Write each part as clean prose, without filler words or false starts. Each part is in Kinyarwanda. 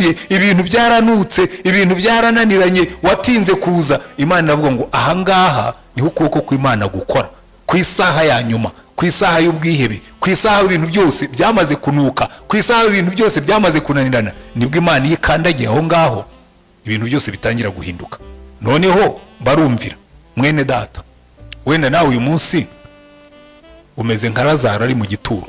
byarapfuye, ibintu byaranutse, ibintu byarananiranye, watinze kuza. Imana iravuga ngo ahangaha niho ukuboko kw'Imana gukora, ku isaha ya nyuma, ku isaha y'ubwihebe, ku isaha ibintu byose byamaze kunuka, ku isaha ibintu byose byamaze kunanirana, nibwo Imana yikandagiye aho ngaho ibintu byose bitangira guhinduka. Noneho barumvira. Mwene data, wenda nawe uyu munsi umeze nka Lazaro ari mu gituro.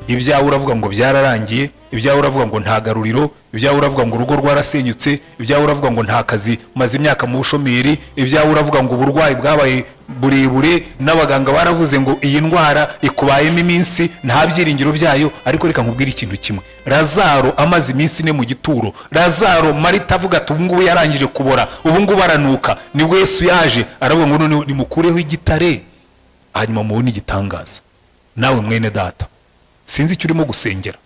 Ibyawe uravuga ngo byararangiye, ibyawe uravuga ngo nta garuriro, ibyawe uravuga ngo urugo rwarasenyutse, ibyawe uravuga ngo nta kazi, maze imyaka mu bushomeri, ibyawe uravuga ngo uburwayi bwabaye burebure, n'abaganga baravuze ngo iyi ndwara ikubayemo iminsi, nta byiringiro byayo. Ariko reka nkubwire ikintu kimwe, Lazaro amaze iminsi 4 mu gituro, Lazaro Marita avuga ati ubu ngubu yarangije kubora, ubu ngubu aranuka. Nibwo Yesu yaje aravuga ngo none nimukureho igitare, hanyuma mubone igitangaza. Nawe mwene data, sinzi icyo urimo gusengera,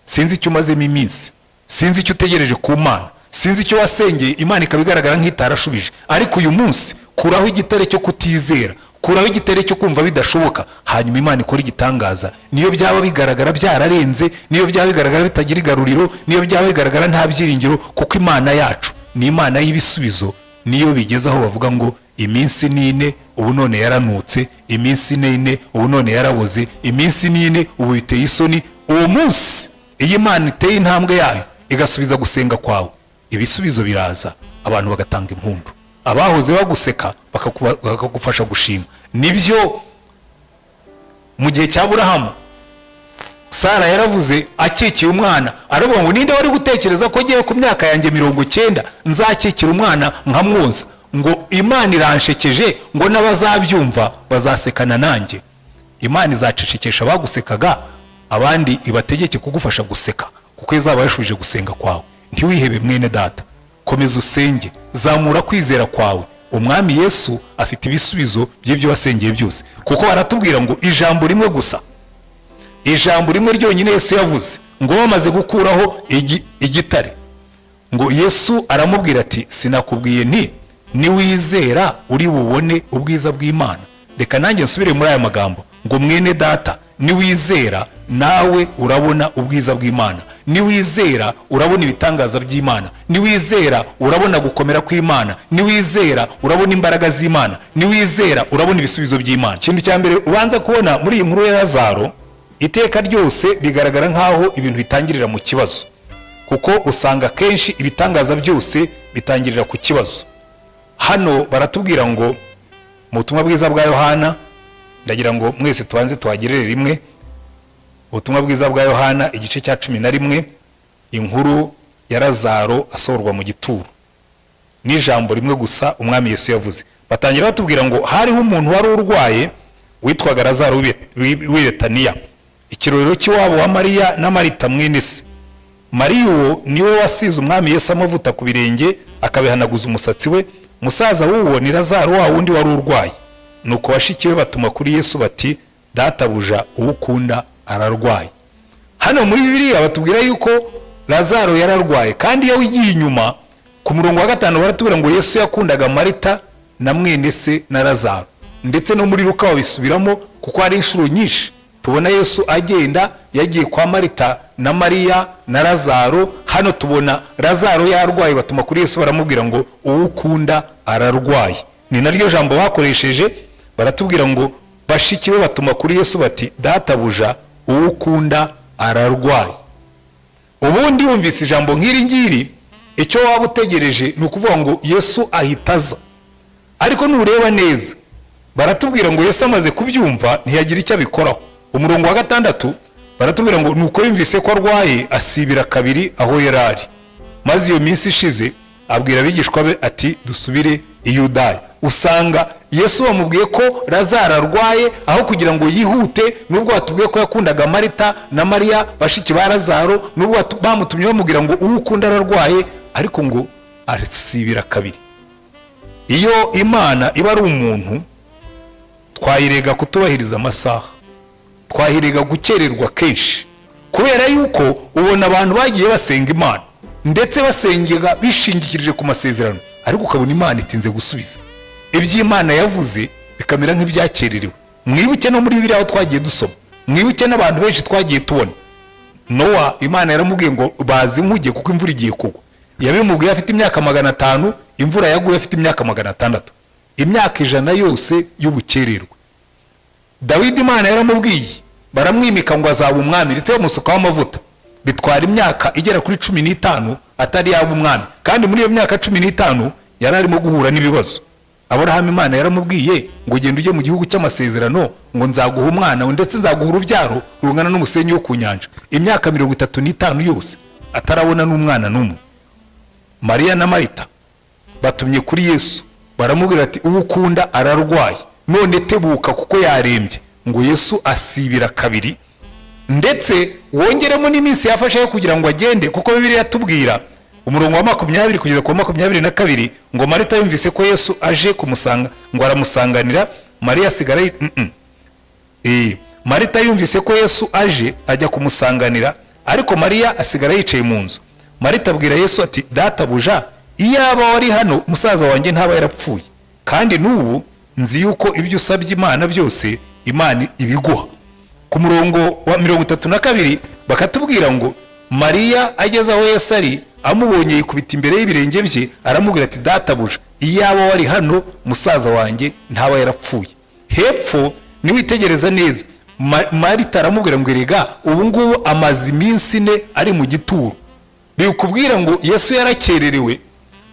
sinzi icyo umazemo iminsi, sinzi icyo utegereje ku Mana, sinzi icyo wasengeye Imana ikabigaragara nk'itarashubije. Ariko uyu munsi kuraho igitare cyo kutizera, kuraho igitare cyo kumva bidashoboka, hanyuma Imana ikora igitangaza. Niyo byaba bigaragara byararenze, niyo byaba bigaragara bitagira igaruriro, niyo byaba bigaragara nta byiringiro, kuko Imana yacu ni Imana y'ibisubizo. Niyo bigeze aho bavuga ngo iminsi 4 ubu none yaranutse, iminsi 4 ubu none yaraboze, iminsi 4 ubu biteye isoni. Uwo munsi iyi Imana iteye intambwe yayo igasubiza gusenga kwawe, ibisubizo biraza, abantu bagatanga impundu, abahoze baguseka bakagufasha gushima. Nibyo mu gihe cya Aburahamu, Sara yaravuze akikiye umwana, aravuga ngo ninde wari gutekereza ko giye ku myaka yanjye 90 nzakikira umwana nkamwoza? Ngo Imana iranshekeje, ngo n'abazabyumva bazasekana nanjye. Imana izacecekesha bagusekaga, abandi ibategeke kugufasha guseka, kuko izaba yashubije gusenga kwawe. Ntiwihebe mwene data, komeza usenge, zamura kwizera kwawe. Umwami Yesu afite ibisubizo by'ibyo wasengeye byose, kuko baratubwira ngo ijambo rimwe gusa, ijambo rimwe ryonyine Yesu yavuze, ngo bamaze gukuraho igitare, ngo Yesu aramubwira ati sinakubwiye nti niwizera uri bubone ubwiza bw'Imana? Reka nanjye nsubire muri aya magambo ngo mwene data, niwizera nawe urabona ubwiza bw'Imana, niwizera urabona ibitangaza by'Imana, niwizera urabona gukomera kw'Imana, niwizera urabona imbaraga z'Imana, niwizera urabona ibisubizo by'Imana. Ikintu cya mbere ubanza kubona muri iyi nkuru ya Lazaro, iteka ryose bigaragara nkaho ibintu bitangirira mu kibazo, kuko usanga kenshi ibitangaza byose bitangirira ku kibazo. Hano baratubwira ngo mu butumwa bwiza bwa Yohana, ndagira ngo mwese tubanze tuhagirire rimwe, ubutumwa bwiza bwa Yohana igice cya 11, inkuru ya Lazaro asohorwa mu gituro. N'ijambo rimwe gusa umwami Yesu yavuze. Batangira batubwira ngo hariho umuntu wari urwaye witwaga Lazaro w'i Betaniya, ikirorero cy'iwabo wa Mariya na Marita mwene se. Mariya uwo niwe wasize umwami Yesu amavuta ku birenge akabihanaguza umusatsi we. Musaza w'uwo ni Lazaro wa wundi wari urwaye. Nuko bashikiwe batuma kuri Yesu bati databuja uwukunda ararwaye. Hano muri Bibiliya batubwira yuko Lazaro yararwaye, kandi iyo wigiye inyuma ku murongo wa 5 baratubwira ngo Yesu yakundaga Marita na mwene se na Lazaro. Ndetse no muri Luka babisubiramo, kuko hari inshuro nyinshi tubona Yesu agenda yagiye kwa Marita na Mariya na Lazaro. Hano tubona Lazaro yarwaye, batuma kuri Yesu baramubwira ngo uwukunda ararwaye. Ni naryo jambo bakoresheje, baratubwira ngo bashikiwe batuma kuri Yesu bati databuja uwukunda ararwaye. Ubundi wumvise ijambo nk'iri ngiri, icyo waba utegereje ni ukuvuga ngo Yesu ahitaza. Ariko nureba neza baratubwira ngo Yesu amaze kubyumva ntiyagira icyo abikoraho. Umurongo wa 6 baratubwira ngo nuko yumvise ko arwaye asibira kabiri aho yarari. Maze iyo minsi ishize abwira abigishwa be ati dusubire i Yudaya. Usanga Yesu bamubwiye ko Lazaro arwaye, aho kugira ngo yihute, nubwo batubwiye ko yakundaga Marita na Mariya bashiki ba Lazaro, nubwo bamutumye bamubwira ngo uwukunda ararwaye, ariko ngo asibira kabiri. Iyo Imana iba ari umuntu, twayirega kutubahiriza amasaha, twahirega gukererwa kenshi, kubera yuko ubona abantu bagiye basenga Imana ndetse basengera bishingikirije ku masezerano, ariko ukabona Imana itinze gusubiza iby'Imana yavuze, bikamera nk'ibyakererewe. Mwibuke no muri Bibiliya aho twagiye dusoma, mwibuke n'abantu benshi twagiye tubona. Nowa Imana yaramubwiye ngo bazi inkuge kuko imvura igiye kugwa. yabimubwiye afite imyaka 500, imvura yaguye afite imyaka 600, imyaka 100 yose y'ubukererwe. Dawidi Imana yaramubwiye baramwimika ngo azaba umwami, ndetse bamusukaho amavuta, bitwara imyaka igera kuri 15 atari yaba umwami, kandi muri iyo myaka 15 yari arimo guhura n'ibibazo. Aburahamu Imana yaramubwiye ngo genda ujye mu gihugu cy'amasezerano, ngo nzaguha umwana ndetse nzaguha urubyaro rungana n'umusenyi wo ku nyanja. Imyaka 35 yose atarabona n'umwana n'umwe. Mariya na Marita batumye kuri Yesu, baramubwira ati ubukunda ararwaye, none tebuka kuko yarembye. Ngo Yesu asibira kabiri, ndetse wongeremo n'iminsi yafashe kugira ngo agende, kuko Bibiliya yatubwira umurongo wa 20 kugeza ku 22 ngo Marita yumvise ko Yesu aje kumusanga, ngo aramusanganira. Mariya asigara Marita yumvise ko Yesu aje ajya kumusanganira, ariko Mariya asigara yicaye mu nzu. Marita abwira Yesu ati databuja, iyaba wari hano musaza wanjye ntaba yarapfuye, kandi n'ubu nzi yuko ibyo usabye Imana byose Imana ibiguha. Ku murongo wa 32 bakatubwira ngo Mariya ageze aho Yesu ari, amubonye yikubita imbere y'ibirenge bye, aramubwira ati databuja, iyaba wari hano musaza wanjye ntaba yarapfuye. Hepfo niwitegereza neza, Marita aramubwira ngo erega ubu ngubu amaze iminsi 4 ari mu gituro. Bikubwira ngo Yesu yarakererewe,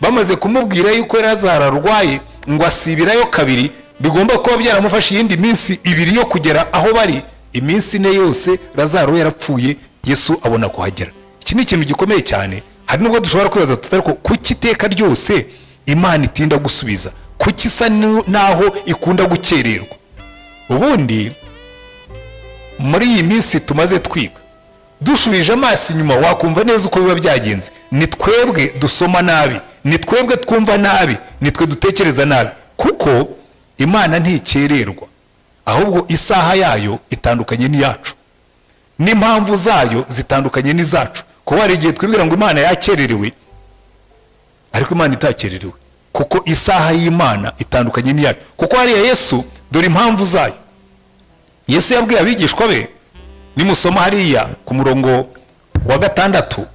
bamaze kumubwira yuko Lazaro arwaye, ngo asibirayo kabiri, bigomba kuba byaramufashe iyindi minsi 2 yo kugera aho bari. Iminsi 4 yose Lazaro yarapfuye, Yesu abona kuhagera. Iki ni ikintu gikomeye cyane. Hari nubwo dushobora kwibaza tutari ko kuki iteka ryose Imana itinda gusubiza, kuki isa naho ikunda gukererwa. Ubundi muri iyi minsi tumaze twiga, dushubije amaso inyuma wakumva neza uko biba byagenze. Ni twebwe dusoma nabi, ni twebwe twumva nabi, ni twe dutekereza nabi, kuko Imana ntikererwa, ahubwo isaha yayo itandukanye n'iyacu, n'impamvu zayo zitandukanye n'izacu. Kuba hari igihe twibwira ngo Imana yakererewe, ariko Imana itakererewe, kuko isaha y'Imana itandukanye n'iyacu. Kuko hariya Yesu, dore impamvu zayo. Yesu yabwiye abigishwa be, nimusoma hariya ku murongo wa 6,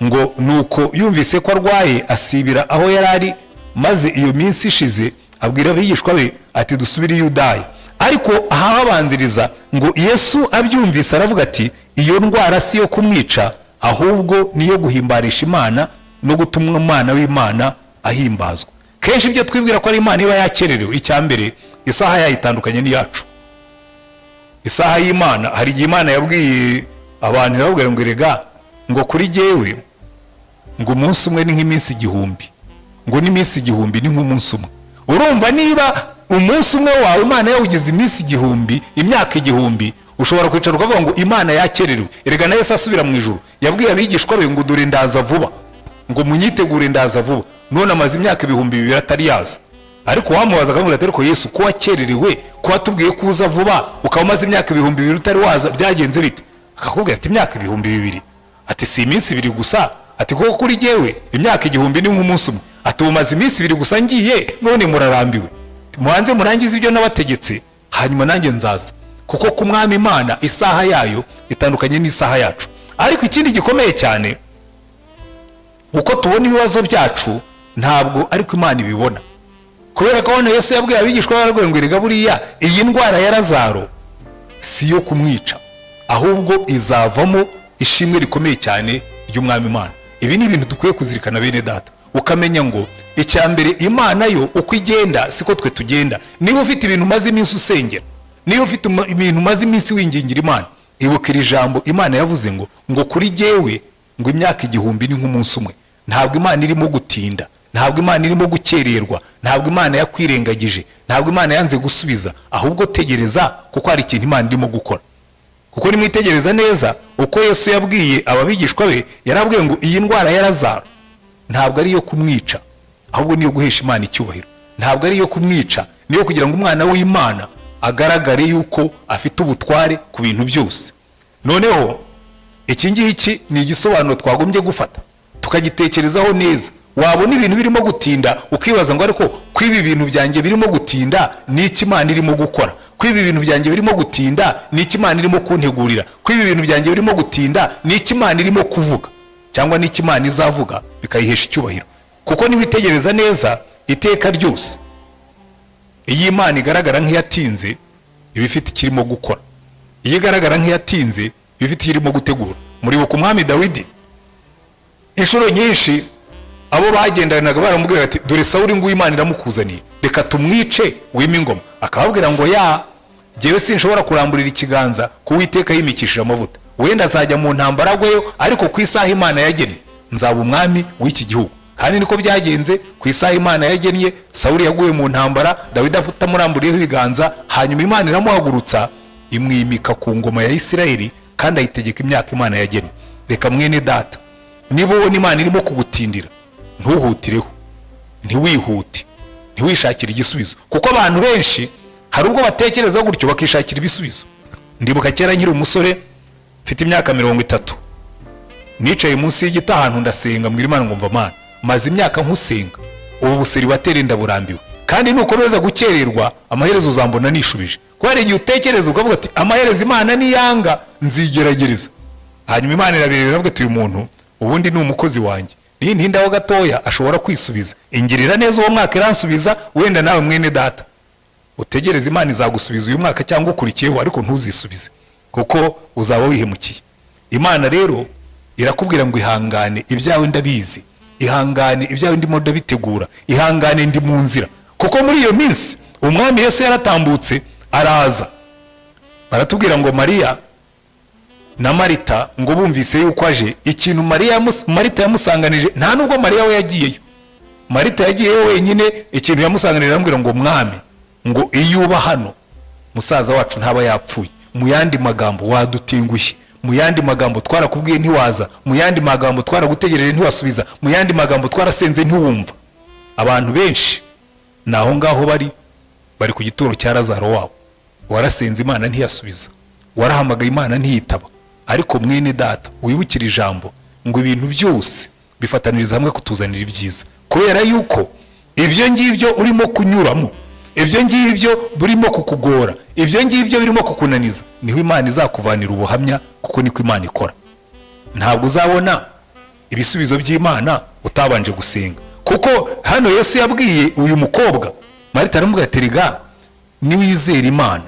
ngo nuko yumvise ko arwaye asibira aho yarari, maze iyo minsi ishize abwira abigishwa be ati dusubire i Yudaya. Ariko ahabanziriza ngo Yesu abyumvise aravuga ati iyo ndwara si yo kumwica, ahubwo niyo guhimbarisha Imana no gutuma umwana w'Imana ahimbazwa. Kenshi ibyo twibwira ko ari Imana iba yakererewe, icyambere isaha yayitandukanye n'iyacu. Isaha y'Imana, hari igihe Imana yabwiye abantu irababwira ngo erega ngo kuri jyewe ngo umunsi umwe ni nk'iminsi 1000, ngo n'iminsi 1000 ni nk'umunsi umwe. Urumva niba umunsi umwe wawe Imana yawugize iminsi 1000, imyaka 1000, ushobora kwicara ukavuga ngo Imana yakererewe. Erega na Yesu asubira mu ijuru yabwiye abigishwa be ngo dore ndaza vuba, ngo munyitegure ndaza vuba. None amaze imyaka 2000 atari yaza. Ariko wamubaza akamubwira ati ariko Yesu ko wakererewe, ko watubwiye kuza vuba, ukaba umaze imyaka 2000 utari waza, byagenze bite? Akakubwira ati imyaka 2000, ati si iminsi 2 gusa, ati koko kuri jyewe imyaka 1000 ni nk'umunsi umwe, ati umaze iminsi 2 gusa ngiye, none murarambiwe. Muhanze murangize ibyo nabategetse, hanyuma nanjye nzaza. Kuko ku Mwami Imana isaha yayo itandukanye n'isaha yacu. Ariko ikindi gikomeye cyane, uko tubona ibibazo byacu ntabwo ariko Imana ibibona. Kubera ko hano Yesu yabwiye abigishwa baragwe ngo erega buriya iyi ndwara ya Lazaro si yo kumwica, ahubwo izavamo ishimwe rikomeye cyane ry'Umwami Imana. Ibi ni ibintu dukwiye kuzirikana bene data, ukamenya ngo icyambere Imana yo uko igenda siko twe tugenda. Niba ufite ibintu maze iminsi usengera, niba ufite ibintu maze iminsi wingingira Imana, ibukira ijambo Imana yavuze ngo kuri jyewe ngo imyaka 1000 ni nk'umunsi umwe. Ntabwo Imana irimo gutinda, ntabwo Imana irimo gukererwa, ntabwo Imana yakwirengagije, ntabwo Imana yanze gusubiza, ahubwo tegereza, kuko hari ikintu Imana irimo gukora. Kuko nimwitegereza neza uko Yesu yabwiye ababigishwa be, yarabwiye ngo iyi ndwara ya Lazaro ntabwo ari yo kumwica, ahubwo niyo guhesha Imana icyubahiro. Ntabwo ari yo kumwica, niyo kugira ngo umwana w'Imana agaragare yuko afite ubutware ku bintu byose. Noneho iki ngiki ni igisobanuro twagombye gufata tukagitekerezaho neza. Wabona ibintu birimo gutinda ukibaza ngo ariko kwibi bintu byanjye birimo gutinda ni iki Imana irimo gukora, kwibi bintu byanjye birimo gutinda ni iki Imana irimo kuntegurira, kwibi bintu byanjye birimo gutinda ni iki Imana irimo kuvuga. cyangwa n'icyo Imana izavuga bikayihesha icyubahiro. Kuko niwitegereza neza iteka ryose iyo Imana igaragara nk'iyatinze iba ifite ikirimo gukora, iyo igaragara nk'iyatinze iba ifite ikirimo gutegura. Muribuka umwami Dawidi inshuro nyinshi abo bagendanaga baramubwira ati dore Sawuli ngo Imana iramukuzaniye, reka tumwice wime ingoma. Akababwira ngo jyewe sinshobora kuramburira ikiganza ku Uwiteka yimikishije amavuta, wenda azajya mu ntambara agweyo, ariko ku isaha Imana yagennye nzaba umwami w'iki gihugu. Kandi niko byagenze, ku isaha Imana yagennye Sawuli yaguye mu ntambara, Dawidi atamuramburiyeho ibiganza, hanyuma Imana iramuhagurutsa imwimika ku ngoma ya Isirayeli kandi ayitegeka imyaka Imana yagennye. Reka mwene data, niba ubona Imana irimo kugutindira ntuhutireho, ntiwihute, ntiwishakire igisubizo, kuko abantu benshi hari ubwo batekereza gutyo bakishakira ibisubizo. Ndibuka kera nkiri umusore mfite imyaka 30, nicaye munsi y'igiti ahantu ndasenga, mbwira Imana ngo mva Mana, maze imyaka nkusenga, ubu buseri batera ndaburambiwe, kandi nukomeza gukererwa amaherezo uzambona nishubije. Kubera igihe utekereza ukavuga ati amaherezo Imana niyanga nzigeragereza, hanyuma Imana irabireba iravuga ati uyu muntu ubundi ni umukozi wanjye, nintindaho gatoya ashobora kwisubiza, ingirira neza uwo mwaka iransubiza, wenda nawe mwene data utegereza Imana izagusubiza uyu mwaka cyangwa ukurikiyeho, ariko ntuzisubize kuko uzaba wihemukiye. Imana rero irakubwira ngo ihangane, ibyawe ndabizi, ihangane, ibyawe ndimo ndabitegura, ihangane, ndi mu nzira. Kuko muri iyo minsi umwami Yesu yaratambutse araza, baratubwira ngo Mariya na Marita ngo bumvise yuko aje, ikintu Marita yamusanganije, nta nubwo Mariya we yagiyeyo, Marita yagiyeyo wenyine, ikintu yamusanganije aramubwira ngo mwami, ngo iyo uba hano musaza wacu ntaba yapfuye, mu yandi magambo wadutengushye, mu yandi magambo twarakubwiye ntiwaza, mu yandi magambo twaragutegereje ntiwasubiza, mu yandi magambo twarasenze ntiwumva. Abantu benshi naho ngaho bari ku gituro cya Lazaro wabo, warasenze Imana ntiyasubiza, warahamagaye Imana ntiyitaba. Ariko mwene data wibukira ijambo ngo ibintu byose bifataniriza hamwe kutuzanira ibyiza, kubera yuko ibyo ngibyo urimo kunyuramo, ibyo ngibyo burimo kukugora, ibyo ngibyo birimo kukunaniza, niho Imana izakuvanira ubuhamya, kuko niko Imana ikora. Ntabwo uzabona ibisubizo by'Imana utabanje gusenga. Kuko hano Yesu yabwiye uyu mukobwa, Marita aramubwira ati riga niwizera Imana.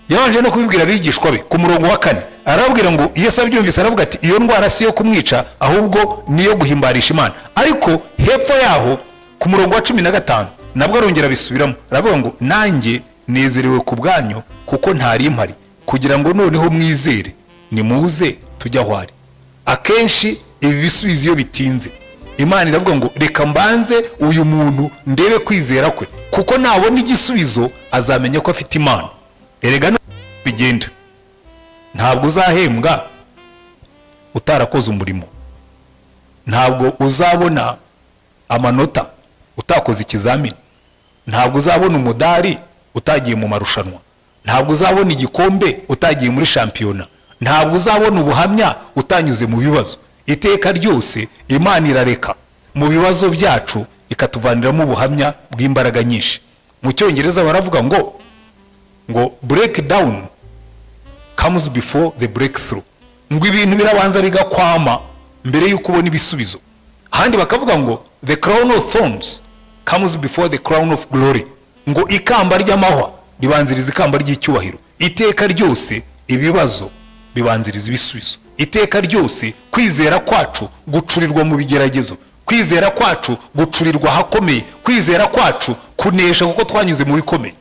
Yabanje no kubibwira abigishwa be ku murongo wa 4, arababwira ngo Yesu abyumvise aravuga ati iyo ndwara si yo kumwica, ahubwo niyo guhimbarisha Imana. Ariko hepfo yaho ku murongo wa 15 nabwo arongera bisubiramo, aravuga ngo nanjye nezerewe ku bwanyu kuko ntari impari, kugira ngo noneho mwizere, nimuze tujya aho ari. Akenshi ibi bisubizo iyo bitinze, Imana iravuga ngo reka mbanze uyu muntu ndebe kwizera kwe, kuko nabona igisubizo azamenya ko afite Imana. Erega bigenda, ntabwo uzahembwa utarakoze umurimo, ntabwo uzabona amanota utakoze ikizamini, ntabwo uzabona umudari utagiye mu marushanwa, ntabwo uzabona igikombe utagiye muri shampiyona, ntabwo uzabona ubuhamya utanyuze mu bibazo. Iteka ryose Imana irareka mu bibazo byacu ikatuvaniramo ubuhamya bw'imbaraga nyinshi. Mu Cyongereza baravuga ngo breakdown comes before the breakthrough, ngo ibintu birabanza bigakwama mbere yuko ubona ibisubizo. Ahandi bakavuga ngo the crown of thorns comes before the crown of glory, ngo ikamba ry'amahwa ribanziriza ikamba ry'icyubahiro. Iteka ryose ibibazo bibanziriza ibisubizo. Iteka ryose kwizera kwacu gucurirwa mu bigeragezo, kwizera kwacu gucurirwa hakomeye, kwizera kwacu kunesha kuko twanyuze mu bikomeye.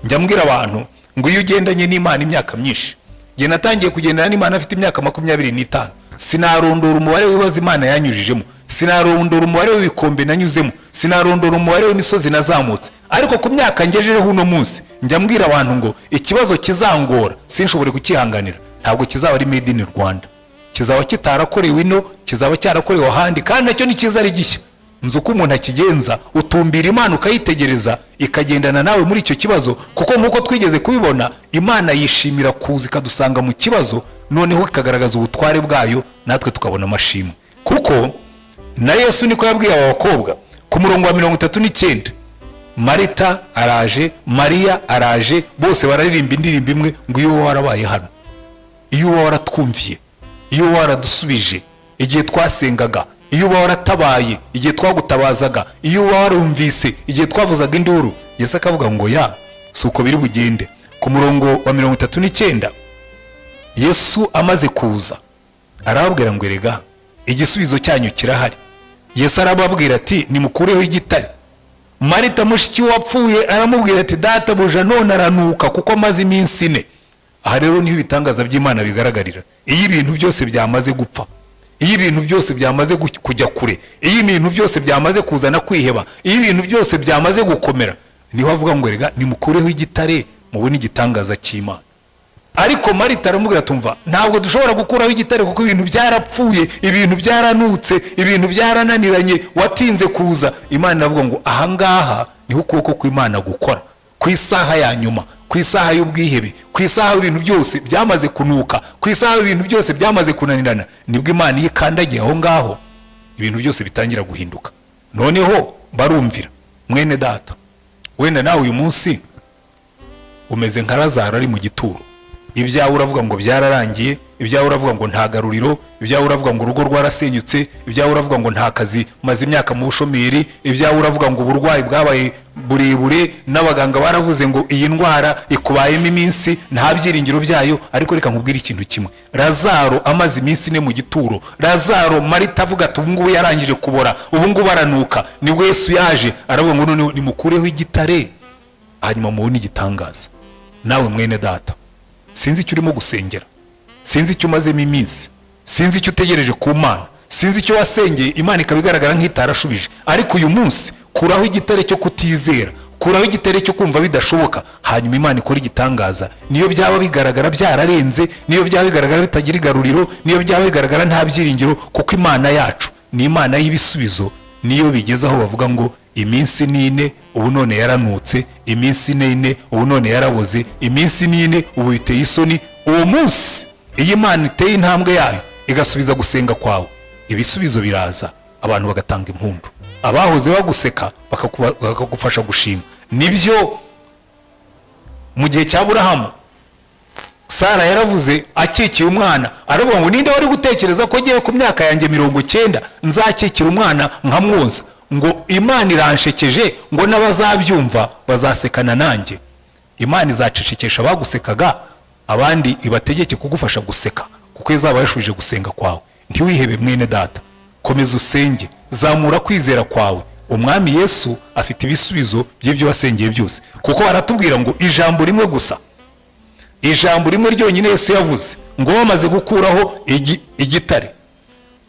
Njya mbwira abantu ngo iyo ugendanye n'Imana imyaka myinshi, nge natangiye kugendana n'Imana afite imyaka 25, sinarondora umubare w'ibibazo Imana yanyujijemo, sinarondora umubare w'ibikombe nanyuzemo, sinarondora umubare w'imisozi nazamutse, ariko ku myaka ngejejeho uno munsi njya mbwira abantu ngo ikibazo kizangora sinshobore kukihanganira, ntabwo kizaba ari made in Rwanda, kizaba kitarakorewe ino, kizaba cyarakorewe ahandi, kandi nacyo ni kiza ari gishya. Nzi uko umuntu akigenza, utumbira Imana ukayitegereza ikagendana nawe muri icyo kibazo, kuko nkuko twigeze kubibona Imana yishimira kuza ikadusanga mu kibazo, noneho ikagaragaza ubutware bwayo, natwe tukabona amashimwe. Kuko na Yesu niko yabwiye aba bakobwa ku murongo wa 39, Marita araje, Mariya araje, bose bararirimba indirimbo imwe ngo iyo warabaye hano, iyo waratwumviye, iyo waradusubije igihe twasengaga, iyo uba waratabaye igihe twagutabazaga, iyo uba warumvise igihe twavuzaga induru. Yesu akavuga ngo ya si uko biri bugende. Ku murongo wa 39 Yesu amaze kuza arababwira ngo erega igisubizo cyanyu kirahari. Yesu arababwira ati nimukureho igitare. Marita mushiki wapfuye aramubwira ati databuja none aranuka kuko amaze iminsi 4. Aha rero niho ibitangaza by'Imana bigaragarira. Iyo ibintu byose byamaze gupfa, iyo ibintu byose byamaze kujya kure, iyo ibintu byose byamaze kuzana kwiheba, iyo ibintu byose byamaze gukomera, niho avuga ngo erega nimukureho igitare mubone igitangaza cy'Imana. Ariko Marita aramubwira tumva ntabwo dushobora gukuraho igitare kuko ibintu byarapfuye, ibintu byaranutse, ibintu byarananiranye, watinze kuza. Imana iravuga ngo aha ngaha niho ukuboko kw'Imana gukora, ku isaha ya nyuma, ku isaha y'ubwihebe, ku isaha ibintu byose byamaze kunuka, ku isaha ibintu byose byamaze kunanirana, nibwo Imana yikandagiye aho ngaho ibintu byose bitangira guhinduka. Noneho barumvira. Mwene data, wenda nawe uyu munsi umeze nka Lazaro ari mu gituro. Ibyawe uravuga ngo byararangiye, ibyawe uravuga ngo nta garuriro, ibyawe uravuga ngo urugo rwarasenyutse, ibyawe uravuga ngo nta kazi, maze imyaka mu bushomeri, ibyawe uravuga ngo uburwayi bwabaye burebure, n'abaganga baravuze ngo iyi ndwara ikubayemo iminsi, nta byiringiro byayo. Ariko reka nkubwire ikintu kimwe, Lazaro amaze iminsi 4 mu gituro. Lazaro Marita avuga ati ubu ngubu yarangije kubora, ubu ngubu aranuka. Nibwo Yesu yaje aravuga ngo none nimukureho igitare hanyuma mubone igitangaza. Nawe mwene data, sinzi icyo urimo gusengera, sinzi icyo umazemo iminsi, sinzi icyo utegereje ku Mana, sinzi icyo wasengeye Imana ikabigaragara nk'itarashubije. Ariko uyu munsi kuraho igitare cyo kutizera, kuraho igitare cyo kumva bidashoboka, hanyuma Imana ikora igitangaza. Niyo byaba bigaragara byararenze, niyo byaba bigaragara bitagira igaruriro, niyo byaba bigaragara nta byiringiro, kuko Imana yacu ni Imana y'ibisubizo. Niyo bigeze aho bavuga ngo iminsi 4 ubu none yaranutse, iminsi 4 ubu none yaraboze, iminsi 4 ubu biteye isoni. Uwo munsi iyo Imana iteye intambwe yayo igasubiza gusenga kwawe, ibisubizo biraza, abantu bagatanga impundu, abahoze baguseka bakagufasha gushima. Nibyo mu gihe cya Aburahamu, Sara yaravuze akikiye umwana, aravuga ngo ninde wari gutekereza ko giye ku myaka yanjye 90 nzakikira umwana nkamwoza, ngo Imana iranshekeje, ngo n'abazabyumva bazasekana nanjye. Imana izacecekesha abagusekaga, abandi ibategeke kugufasha guseka, kuko izaba yashubije gusenga kwawe. Ntiwihebe mwene data, komeza usenge, zamura kwizera kwawe. Umwami Yesu afite ibisubizo by'ibyo wasengeye byose, kuko aratubwira ngo ijambo rimwe gusa, ijambo rimwe ryonyine Yesu yavuze, ngo bamaze gukuraho igitare,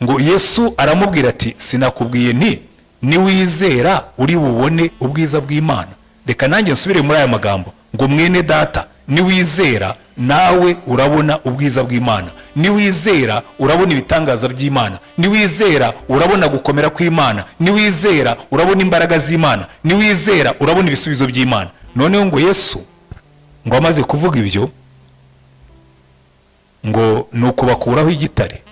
ngo Yesu aramubwira ati sinakubwiye nti niwizera uri bubone ubwiza bw'Imana. Reka nanjye nsubire muri aya magambo ngo mwene data, niwizera nawe urabona ubwiza bw'Imana, niwizera urabona ibitangaza by'Imana, niwizera urabona gukomera kw'Imana, niwizera urabona imbaraga z'Imana, niwizera urabona ibisubizo by'Imana. Noneho ngo Yesu ngo amaze kuvuga ibyo, ngo nuko bakuraho igitare.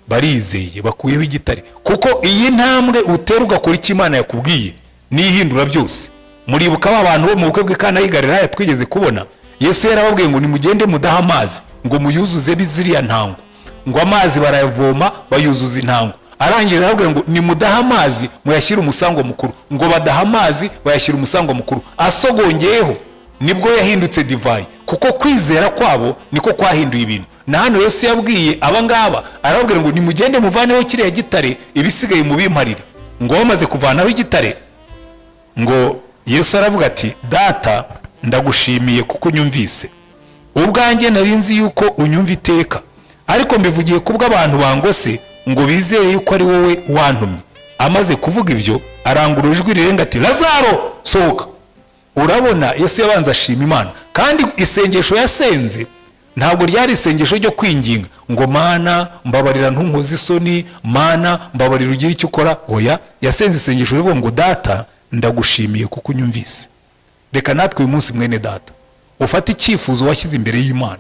Barizeye bakuyeho igitare, kuko iyi ntambwe utera ugakora icyo Imana yakubwiye nihindura byose. Muribuka abantu bo mu bukwe bw'Ikana y'i Galilaya twigeze kubona, Yesu yarababwiye ngo nimugende mudaha amazi, ngo muyuzuze biziriya ntango, ngo amazi barayavoma bayuzuza intango. Arangije arababwira ngo nimudaha amazi muyashyire umusango mukuru, ngo badaha amazi bayashyira umusango mukuru. Asogongeyeho nibwo yahindutse divayi, kuko kwizera kwabo niko kwahinduye ibintu. Na hano Yesu yabwiye abangaba arababwira ngo nimugende muvaneho kiriya gitare, ibisigaye mubimparire. Ngo bamaze kuvanaho igitare, ngo Yesu aravuga ati data ndagushimiye kuko unyumvise, ubwanjye narinzi yuko unyumva iteka, ariko mbivugiye kubwo abantu bangose ngo bizere yuko ari wowe wantumye. Amaze kuvuga ibyo arangurura ijwi rirenga ati Lazaro sohoka. Urabona Yesu yabanza ashima Imana, kandi isengesho yasenze ntabwo ryari isengesho ryo kwinginga ngo Mana mbabarira ntunkoze isoni, Mana mbabarira ugire icyo ukora. Oya, yasenze isengesho rivuga ngo data ndagushimiye kuko unyumvise. Reka natwe uyu munsi mwene data ufate icyifuzo washyize imbere y'Imana,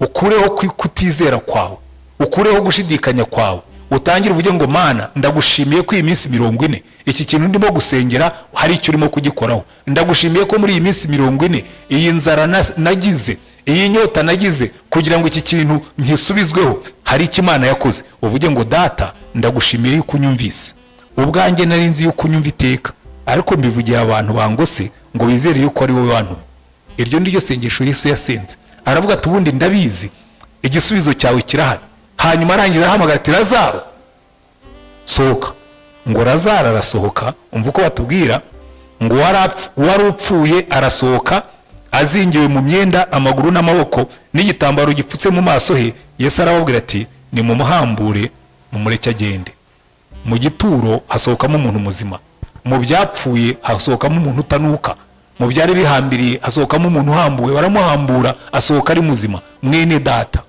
ukureho kutizera kwawe, ukureho gushidikanya kwawe, utangire uvuge ngo Mana ndagushimiye ko iyi minsi 40 iki kintu ndimo gusengera hari icyo urimo kugikoraho. Ndagushimiye ko muri iyi minsi 40 iyi nzara nagize, iyi nyota nagize kugira ngo iki kintu nkisubizweho, hari icyo Imana yakoze. uvuge ngo data ndagushimiye yuko unyumvise. ubwanjye nari nzi yuko unyumva iteka, ariko mbivugiye abantu bangose ngo bizere yuko ari wowe wantumye. iryo niryo sengesho Yesu yasenze. aravuga ati ubundi ndabizi igisubizo cyawe kirahari. hanyuma arangira ahamagara ati Lazaro sohoka. ngo Lazaro arasohoka. umva uko batubwira ngo wari upfuye arasohoka azingiwe mu myenda amaguru n'amaboko n'igitambaro gipfutse mu maso he. Yesu arababwira ati nimumuhambure mumureke agende. mu gituro hasohokamo umuntu muzima, mu byapfuye hasohokamo umuntu utanuka, mu byari bihambiriye hasohokamo umuntu uhambuwe, baramuhambura asohoka ari muzima. mwene data,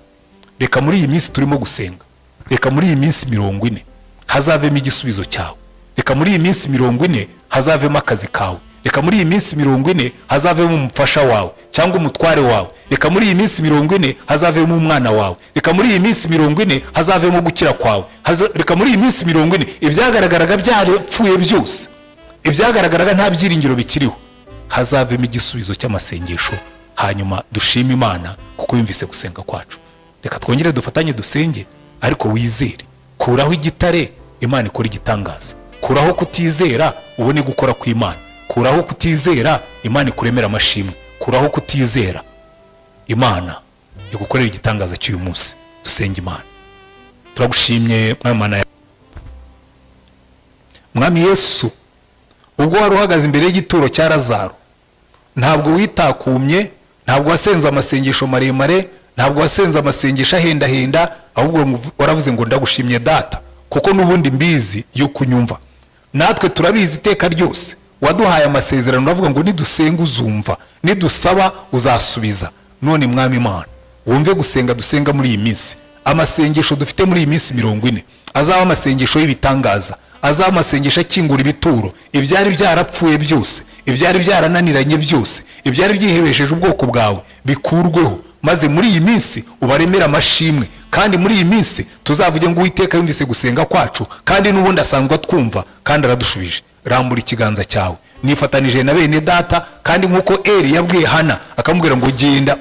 reka muri iyi minsi turimo gusenga, reka muri iyi minsi 40 hazavemo igisubizo cyawe. reka muri iyi minsi 40 hazavemo akazi kawe. reka muri iyi minsi 40 hazavemo umufasha wawe cyangwa umutware wawe. reka muri iyi minsi 40 hazavemo umwana wawe. reka muri iyi minsi 40 hazavemo gukira kwawe. reka muri iyi minsi 40 ibyagaragaraga byarapfuye byose, ibyagaragaraga nta byiringiro bikiriho, hazavemo igisubizo cy'amasengesho. hanyuma dushima Imana kuko yumvise gusenga kwacu. reka twongere dufatanye dusenge, ariko wizere. kuraho igitare, Imana ikora igitangaza. kuraho kutizera, ubone gukora kw'Imana. kuraho kutizera, Imana ikuremera amashimwe. kuraho kutizera, Imana igukorera igitangaza cy'uyu munsi. dusenge Imana. turagushimye Mwami Yesu, ubwo wari uhagaze imbere y'igituro cya Lazaro, ntabwo witakumye, ntabwo wasenze amasengesho maremare, ntabwo wasenze amasengesho ahendahenda, ahubwo waravuze ngo ndagushimye data kuko n'ubundi mbizi yuko unyumva. natwe turabizi iteka ryose waduhaye amasezerano, uravuga ngo nidusenga uzumva, nidusaba uzasubiza. none Mwami Imana, wumve gusenga dusenga muri iyi minsi. amasengesho dufite muri iyi minsi 40 azaba amasengesho y'ibitangaza, azaba amasengesho akingura ibituro. ibyari byarapfuye byose, ibyari byarananiranye byose, ibyari byihebesheje ubwoko bwawe bikurweho, maze muri iyi minsi ubaremera amashimwe. kandi muri iyi minsi tuzavuge ngo Uwiteka yumvise gusenga kwacu, kandi n'ubundi asanzwe atwumva kandi aradushubije. rambura ikiganza cyawe. nifatanije na bene data, kandi nk'uko Eli yabwiye Hana akamubwira ngo genda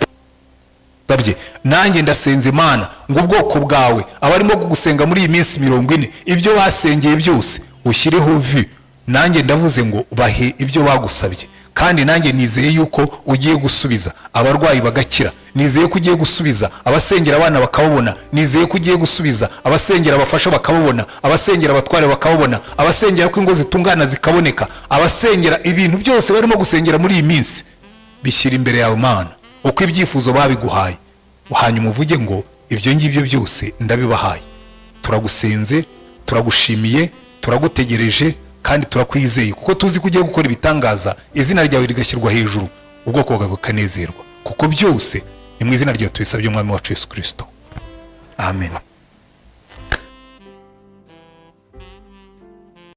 tabye, nanjye ndasenze Imana ngo ubwoko bwawe abarimo gusenga muri iyi minsi 40 ibyo basengeye byose ushyireho vi. nanjye ndavuze ngo bahe ibyo bagusabye, kandi nanjye nizeye yuko ugiye gusubiza abarwayi bagakira. nizeye ko ugiye gusubiza abasengera abana bakababona. nizeye ko ugiye gusubiza abasengera abafasha bakababona, abasengera abatware bakababona, abasengera ko ingo zitungana zikaboneka, abasengera ibintu byose barimo gusengera muri iyi minsi. bishyira imbere yawe Mana uko ibyifuzo babiguhaye, hanyuma uvuge ngo ibyo ngibyo byose ndabibahaye. turagusenze, turagushimiye, turagutegereje kandi turakwizeye kuko tuzi ko ugiye gukora ibitangaza. izina ryawe rigashyirwa hejuru, ubwoko bwawe bukanezerwa, kuko byose ni mu izina ryawe tubisabye Umwami wacu Yesu Kristo. amen.